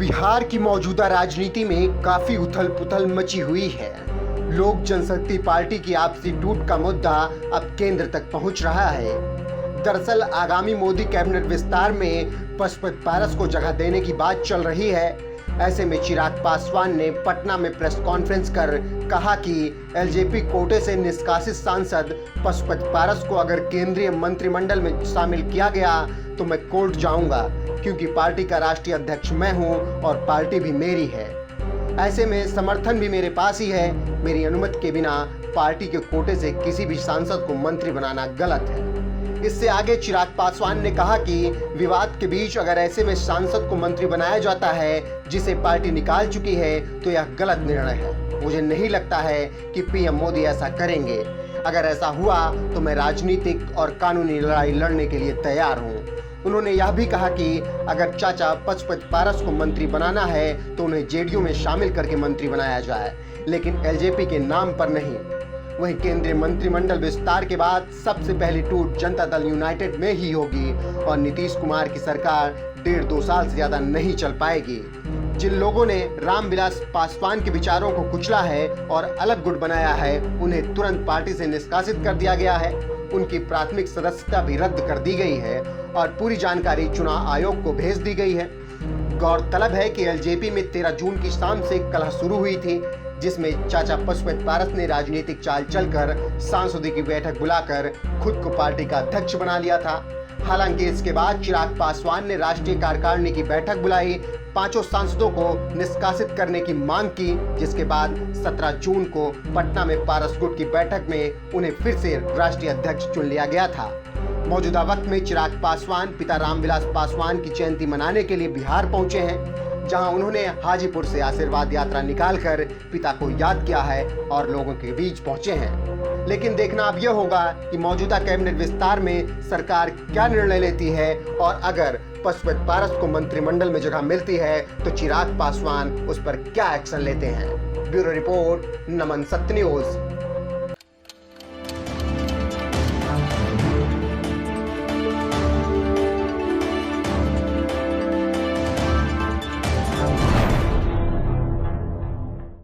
बिहार की मौजूदा राजनीति में काफी उथल-पुथल मची हुई है। लोक जनशक्ति पार्टी की आपसी टूट का मुद्दा अब केंद्र तक पहुंच रहा है। दरअसल आगामी मोदी कैबिनेट विस्तार में पशुपति पारस को जगह देने की बात चल रही है। ऐसे में चिराग पासवान ने पटना में प्रेस कॉन्फ्रेंस कर कहा कि एलजेपी कोटे से निष्कासित सांसद पशुपति पारस को अगर केंद्रीय मंत्रिमंडल में शामिल किया गया तो मैं कोर्ट जाऊंगा, क्योंकि पार्टी का राष्ट्रीय अध्यक्ष मैं हूं और पार्टी भी मेरी है। ऐसे में समर्थन भी मेरे पास ही है। मेरी अनुमति के बिना पार्टी के कोटे से किसी भी सांसद को मंत्री बनाना गलत है। इससे आगे चिराग पासवान ने कहा कि विवाद के बीच अगर ऐसे में सांसद को मंत्री बनाया जाता है जिसे पार्टी निकाल चुकी है तो यह गलत निर्णय है। मुझे नहीं लगता है कि पीएम मोदी ऐसा करेंगे। अगर ऐसा हुआ तो मैं राजनीतिक और कानूनी लड़ाई लड़ने के लिए तैयार हूँ। उन्होंने यह भी कहा कि अगर चाचा पशुपति पारस को मंत्री बनाना है तो उन्हें जेडीयू में शामिल करके मंत्री बनाया जाए, लेकिन एलजेपी के नाम पर नहीं। वहीं केंद्रीय मंत्रिमंडल विस्तार के बाद सबसे पहली टूट जनता दल यूनाइटेड में ही होगी और नीतीश कुमार की सरकार 1.5-2 साल से ज्यादा नहीं चल पाएगी। जिन लोगों ने रामविलास पासवान के विचारों को कुचला है और अलग गुट बनाया है, उन्हें तुरंत पार्टी से निष्कासित कर दिया गया है। उनकी प्राथमिक सदस्यता भी रद्द कर दी गई है और पूरी जानकारी चुनाव आयोग को भेज दी गई है। गौरतलब है कि एलजेपी में 13 जून की शाम से कलह शुरू हुई थी, जिसमें चाचा पशुपति पारस ने राजनीतिक चाल चलकर सांसदों की बैठक बुलाकर खुद को पार्टी का अध्यक्ष बना लिया था। हालांकि इसके बाद चिराग पासवान ने राष्ट्रीय कार्यकारिणी की बैठक बुलाई, 5 सांसदों को निष्कासित करने की मांग की, जिसके बाद 17 जून को पटना में पारस गुट की बैठक में उन्हें फिर से राष्ट्रीय अध्यक्ष चुन लिया गया था। मौजूदा वक्त में चिराग पासवान पिता रामविलास पासवान की जयंती मनाने के लिए बिहार पहुंचे हैं, जहां उन्होंने हाजीपुर से आशीर्वाद यात्रा निकालकर पिता को याद किया है और लोगों के बीच पहुंचे हैं। लेकिन देखना अब यह होगा कि मौजूदा कैबिनेट विस्तार में सरकार क्या निर्णय लेती है और अगर पशुपति पारस को मंत्रिमंडल में जगह मिलती है तो चिराग पासवान उस पर क्या एक्शन लेते हैं। ब्यूरो रिपोर्ट, नमन सत्य न्यूज।